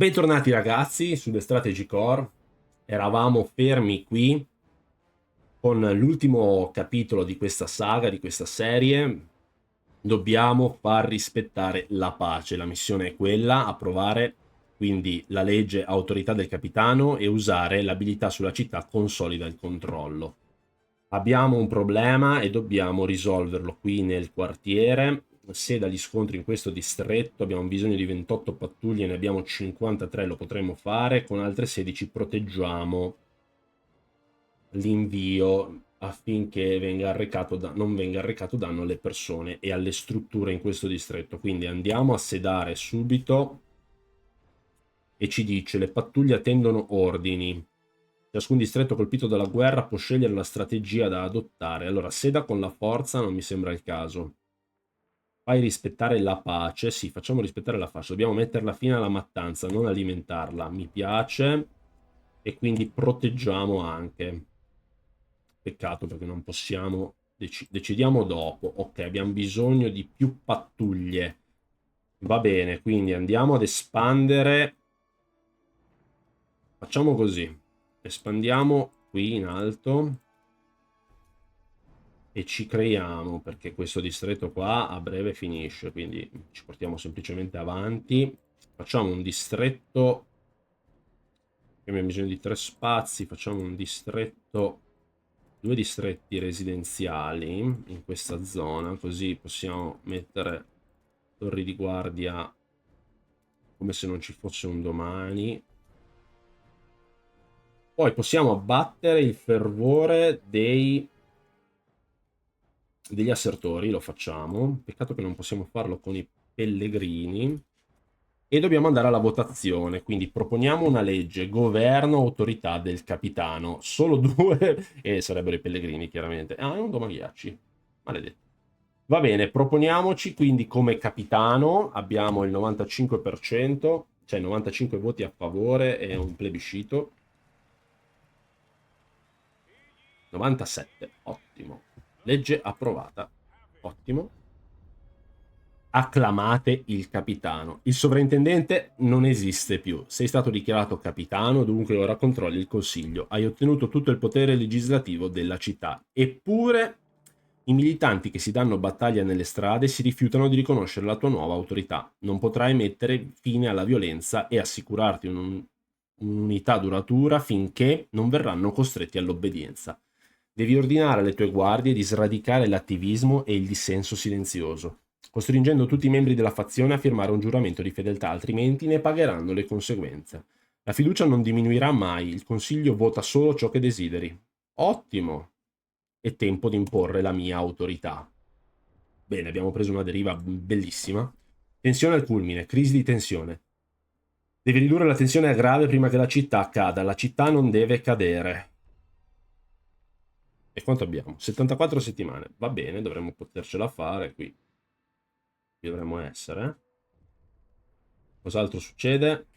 Bentornati ragazzi su The Strategy Core. Eravamo fermi qui con l'ultimo capitolo di questa saga, di questa serie. Dobbiamo far rispettare la pace. La missione è quella: approvare quindi la legge autorità del capitano e usare l'abilità sulla città consolida il controllo. Abbiamo un problema e dobbiamo risolverlo qui nel quartiere. Se dagli scontri in questo distretto abbiamo bisogno di 28 pattuglie, ne abbiamo 53, lo potremmo fare. Con altre 16 proteggiamo l'invio affinché non venga arrecato danno alle persone e alle strutture in questo distretto. Quindi andiamo a sedare subito e ci dice: le pattuglie attendono ordini. Ciascun distretto colpito dalla guerra può scegliere la strategia da adottare. Allora, seda con la forza non mi sembra il caso. Fai rispettare la pace. Sì, facciamo rispettare la pace. Dobbiamo metterla fine alla mattanza, non alimentarla. Mi piace. E quindi proteggiamo anche. Peccato perché non possiamo... decidiamo dopo. Ok, abbiamo bisogno di più pattuglie. Va bene, quindi andiamo ad espandere. Facciamo così. Espandiamo qui in alto. E ci creiamo, perché questo distretto qua a breve finisce, quindi ci portiamo semplicemente avanti. Facciamo un distretto, abbiamo bisogno di 3 spazi, facciamo un distretto, 2 distretti residenziali in questa zona, così possiamo mettere torri di guardia come se non ci fosse un domani. Poi possiamo abbattere il fervore degli assertori, lo facciamo. Peccato che non possiamo farlo con i pellegrini. E dobbiamo andare alla votazione, quindi proponiamo una legge: governo, autorità del capitano. Solo due, e sarebbero i pellegrini chiaramente. Ah, è un domaghiacci, maledetto. Va bene, proponiamoci quindi come capitano. Abbiamo il 95%, cioè 95 voti a favore e un plebiscito. 97, ottimo. Legge approvata, ottimo. Acclamate il capitano. Il sovrintendente non esiste più. Sei stato dichiarato capitano, dunque ora controlli il consiglio. Hai ottenuto tutto il potere legislativo della città. Eppure i militanti che si danno battaglia nelle strade si rifiutano di riconoscere la tua nuova autorità. Non potrai mettere fine alla violenza e assicurarti un'unità duratura finché non verranno costretti all'obbedienza. Devi ordinare alle tue guardie di sradicare l'attivismo e il dissenso silenzioso, costringendo tutti i membri della fazione a firmare un giuramento di fedeltà, altrimenti ne pagheranno le conseguenze. La fiducia non diminuirà mai, il consiglio vota solo ciò che desideri. Ottimo! È tempo di imporre la mia autorità. Bene, abbiamo preso una deriva bellissima. Tensione al culmine, crisi di tensione. Devi ridurre la tensione a grave prima che la città cada. La città non deve cadere. E quanto abbiamo? 74 settimane. Va bene, dovremmo potercela fare qui. Qui dovremmo essere. Cos'altro succede?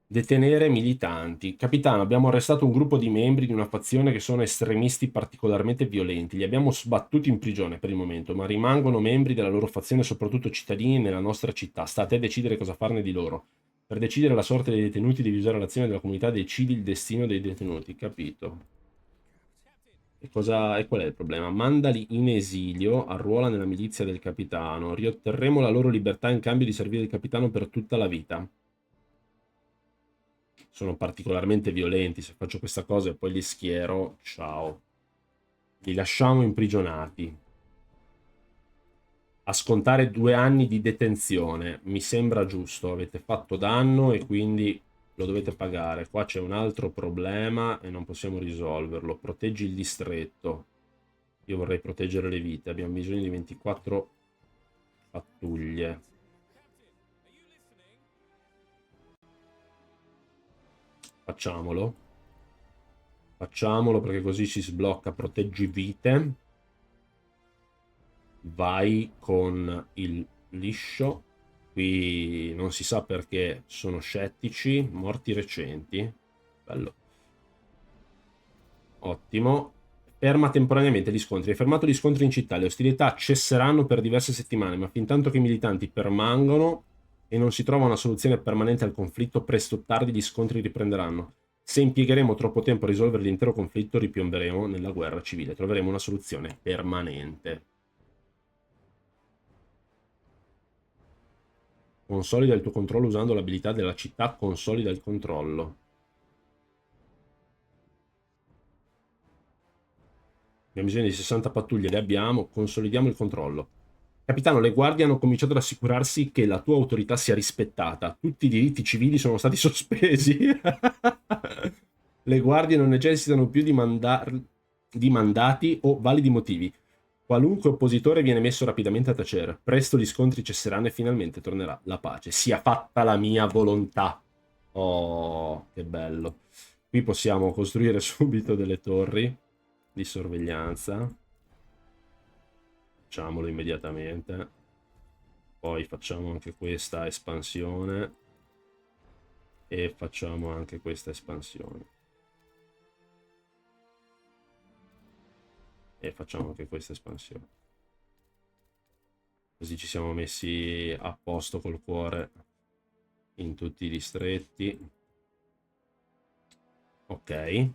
Detenere militanti. Capitano, abbiamo arrestato un gruppo di membri di una fazione che sono estremisti particolarmente violenti. Li abbiamo sbattuti in prigione per il momento, ma rimangono membri della loro fazione, soprattutto cittadini nella nostra città. Sta a te decidere cosa farne di loro. Per decidere la sorte dei detenuti devi usare l'azione della comunità, decidi il destino dei detenuti. Capito. E qual è il problema? Mandali in esilio, arruola nella milizia del capitano. Riotterremo la loro libertà in cambio di servire il capitano per tutta la vita. Sono particolarmente violenti. Se faccio questa cosa e poi li schiero, ciao. Li lasciamo imprigionati. A scontare 2 anni di detenzione. Mi sembra giusto. Avete fatto danno e quindi lo dovete pagare. Qua c'è un altro problema e non possiamo risolverlo. Proteggi il distretto. Io vorrei proteggere le vite. Abbiamo bisogno di 24 pattuglie. Facciamolo. Facciamolo perché così si sblocca. Proteggi vite. Vai con il liscio. Qui non si sa perché sono scettici. Morti recenti. Bello. Ottimo. Ferma temporaneamente gli scontri. Hai fermato gli scontri in città. Le ostilità cesseranno per diverse settimane, ma fin tanto che i militanti permangono e non si trova una soluzione permanente al conflitto, presto o tardi gli scontri riprenderanno. Se impiegheremo troppo tempo a risolvere l'intero conflitto, ripiomberemo nella guerra civile. Troveremo una soluzione permanente. Consolida il tuo controllo usando l'abilità della città. Consolida il controllo. Abbiamo bisogno di 60 pattuglie, le abbiamo. Consolidiamo il controllo. Capitano, le guardie hanno cominciato ad assicurarsi che la tua autorità sia rispettata. Tutti i diritti civili sono stati sospesi. Le guardie non necessitano più di mandati o validi motivi. Qualunque oppositore viene messo rapidamente a tacere. Presto gli scontri cesseranno e finalmente tornerà la pace. Sia fatta la mia volontà. Oh, che bello. Qui possiamo costruire subito delle torri di sorveglianza. Facciamolo immediatamente. Poi facciamo anche questa espansione. E facciamo anche questa espansione. E facciamo anche questa espansione. Così ci siamo messi a posto col cuore in tutti i distretti. Ok.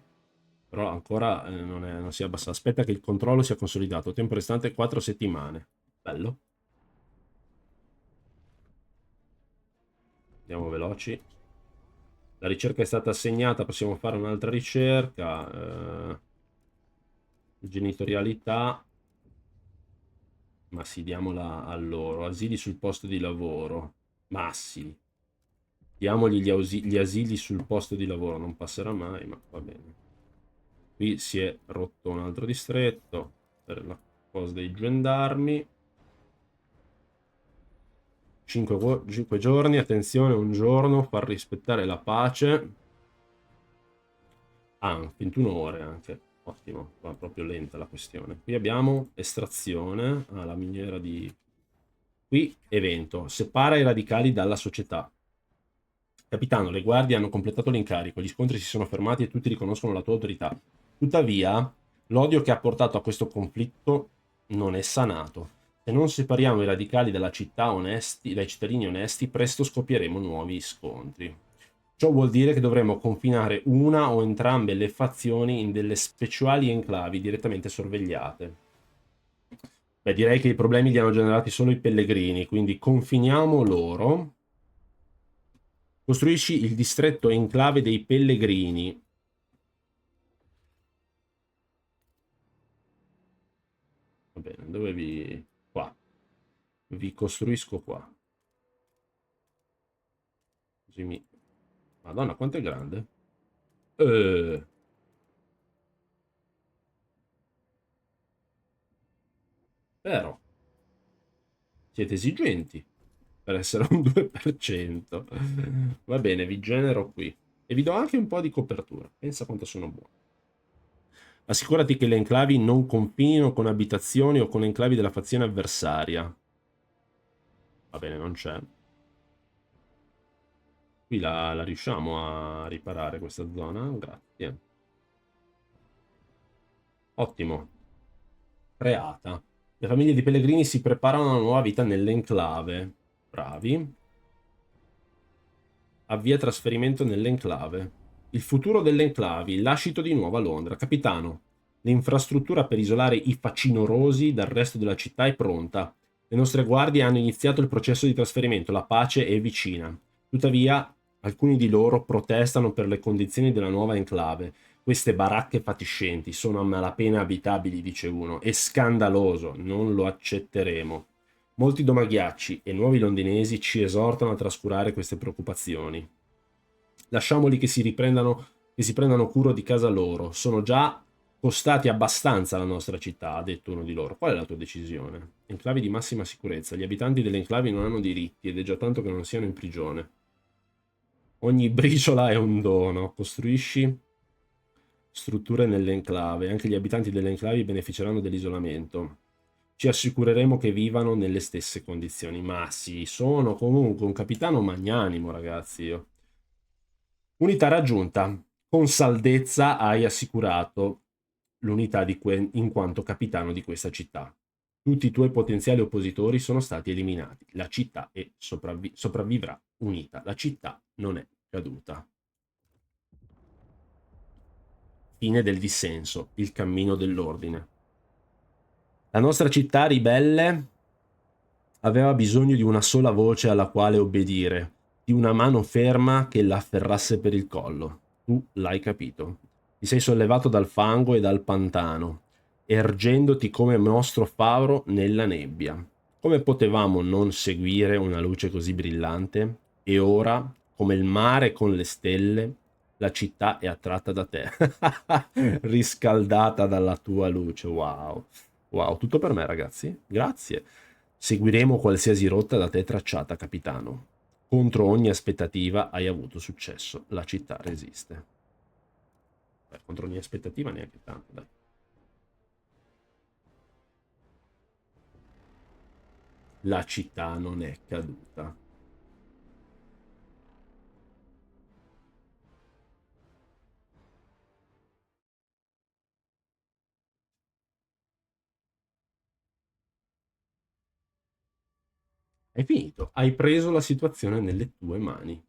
Però ancora non si è abbassato. Aspetta che il controllo sia consolidato. Tempo restante 4 settimane. Bello. Andiamo veloci. La ricerca è stata assegnata. Possiamo fare un'altra ricerca. Genitorialità. Ma sì, diamola a loro. Asili sul posto di lavoro. Ma sì. Diamogli gli asili sul posto di lavoro. Non passerà mai, ma va bene. Qui si è rotto un altro distretto per la cosa dei gendarmi. 5 giorni, attenzione, un giorno, far rispettare la pace. Ah, 21 ore anche. Ottimo, va proprio lenta la questione. Qui abbiamo estrazione, la miniera di... Qui evento, separa i radicali dalla società. Capitano, le guardie hanno completato l'incarico, gli scontri si sono fermati e tutti riconoscono la tua autorità. Tuttavia, l'odio che ha portato a questo conflitto non è sanato. Se non separiamo i radicali dalla città onesti, dai cittadini onesti, presto scoppieremo nuovi scontri. Ciò vuol dire che dovremo confinare una o entrambe le fazioni in delle speciali enclavi direttamente sorvegliate. Beh, direi che i problemi li hanno generati solo i pellegrini, quindi confiniamo loro. Costruisci il distretto enclave dei pellegrini. Va bene, dove vi... qua. Vi costruisco qua. Così mi... Madonna, quanto è grande? Eh... Però, siete esigenti per essere un 2%. Va bene, vi genero qui. E vi do anche un po' di copertura. Pensa quanto sono buono. Assicurati che le enclavi non confinino con abitazioni o con enclavi della fazione avversaria. Va bene, non c'è. Qui la riusciamo a riparare questa zona? Grazie. Ottimo. Creata. Le famiglie di pellegrini si preparano a una nuova vita nell'enclave. Bravi. Avvia trasferimento nell'enclave. Il futuro delle enclavi. Lascito di nuovo a Londra. Capitano, l'infrastruttura per isolare i facinorosi dal resto della città è pronta. Le nostre guardie hanno iniziato il processo di trasferimento. La pace è vicina. Tuttavia, alcuni di loro protestano per le condizioni della nuova enclave. Queste baracche fatiscenti sono a malapena abitabili, dice uno. È scandaloso, non lo accetteremo. Molti domaghiacci e nuovi londinesi ci esortano a trascurare queste preoccupazioni. Lasciamoli che si prendano cura di casa loro. Sono già costati abbastanza alla nostra città, ha detto uno di loro. Qual è la tua decisione? Enclavi di massima sicurezza. Gli abitanti delle enclavi non hanno diritti ed è già tanto che non siano in prigione. Ogni briciola è un dono. Costruisci strutture nell'enclave. Anche gli abitanti delle enclavi beneficeranno dell'isolamento. Ci assicureremo che vivano nelle stesse condizioni. Ma sì, sono comunque un capitano magnanimo, ragazzi. Io. Unità raggiunta. Con saldezza hai assicurato l'unità in quanto capitano di questa città. Tutti i tuoi potenziali oppositori sono stati eliminati. La città sopravvivrà unita. La città non è caduta. Fine del dissenso, il cammino dell'ordine. La nostra città ribelle aveva bisogno di una sola voce alla quale obbedire, di una mano ferma che la afferrasse per il collo. Tu l'hai capito. Ti sei sollevato dal fango e dal pantano, ergendoti come nostro faro nella nebbia. Come potevamo non seguire una luce così brillante? E ora, come il mare con le stelle, la città è attratta da te, riscaldata dalla tua luce. Wow. Wow, tutto per me, ragazzi. Grazie. Seguiremo qualsiasi rotta da te tracciata, capitano. Contro ogni aspettativa hai avuto successo. La città resiste. Beh, contro ogni aspettativa neanche tanto, dai. La città non è caduta. È finito. Hai preso la situazione nelle tue mani.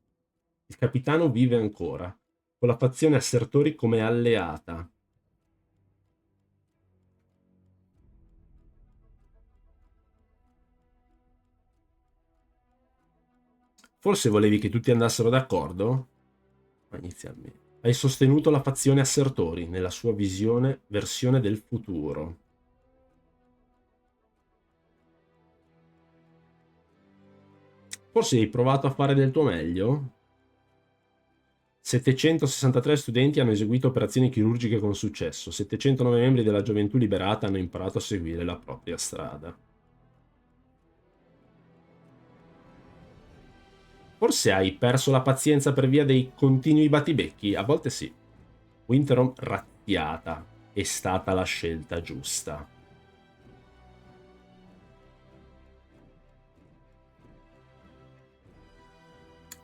Il capitano vive ancora, con la fazione Assertori come alleata. Forse volevi che tutti andassero d'accordo? Ma inizialmente. Hai sostenuto la fazione Assertori nella sua versione del futuro. Forse hai provato a fare del tuo meglio? 763 studenti hanno eseguito operazioni chirurgiche con successo. 709 membri della gioventù liberata hanno imparato a seguire la propria strada. Forse hai perso la pazienza per via dei continui battibecchi? A volte sì. Winterom razziata. È stata la scelta giusta.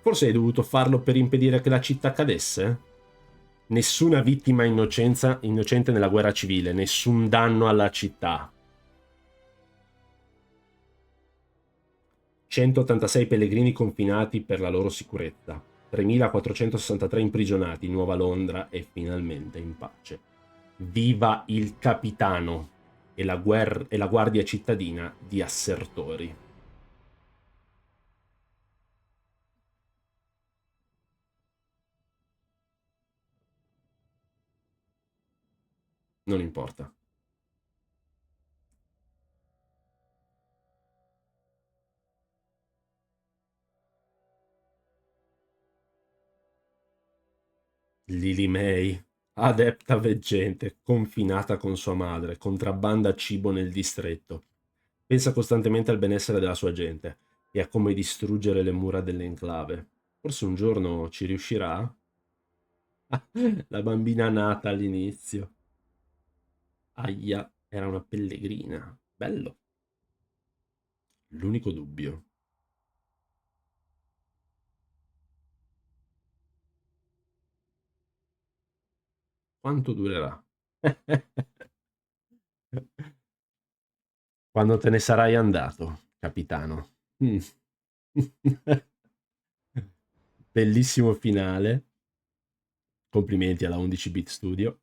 Forse hai dovuto farlo per impedire che la città cadesse? Nessuna vittima innocente nella guerra civile, nessun danno alla città. 186 pellegrini confinati per la loro sicurezza. 3463 imprigionati, Nuova Londra è finalmente in pace. Viva il capitano e la guardia cittadina di Assertori. Non importa. Lily May, adepta veggente, confinata con sua madre, contrabbanda cibo nel distretto. Pensa costantemente al benessere della sua gente e a come distruggere le mura dell'enclave. Forse un giorno ci riuscirà? La bambina nata all'inizio. Aia, era una pellegrina. Bello. L'unico dubbio. Quanto durerà? Quando te ne sarai andato, capitano. Mm. Bellissimo finale. Complimenti alla 11-bit Studio.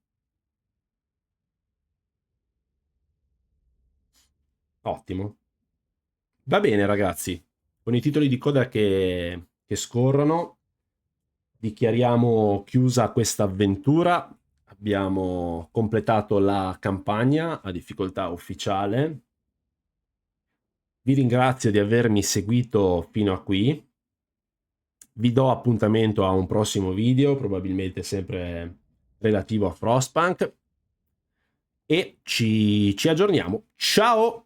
Ottimo. Va bene, ragazzi. Con i titoli di coda che scorrono, dichiariamo chiusa questa avventura. Abbiamo completato la campagna a difficoltà ufficiale. Vi ringrazio di avermi seguito fino a qui. Vi do appuntamento a un prossimo video, probabilmente sempre relativo a Frostpunk. E ci aggiorniamo. Ciao!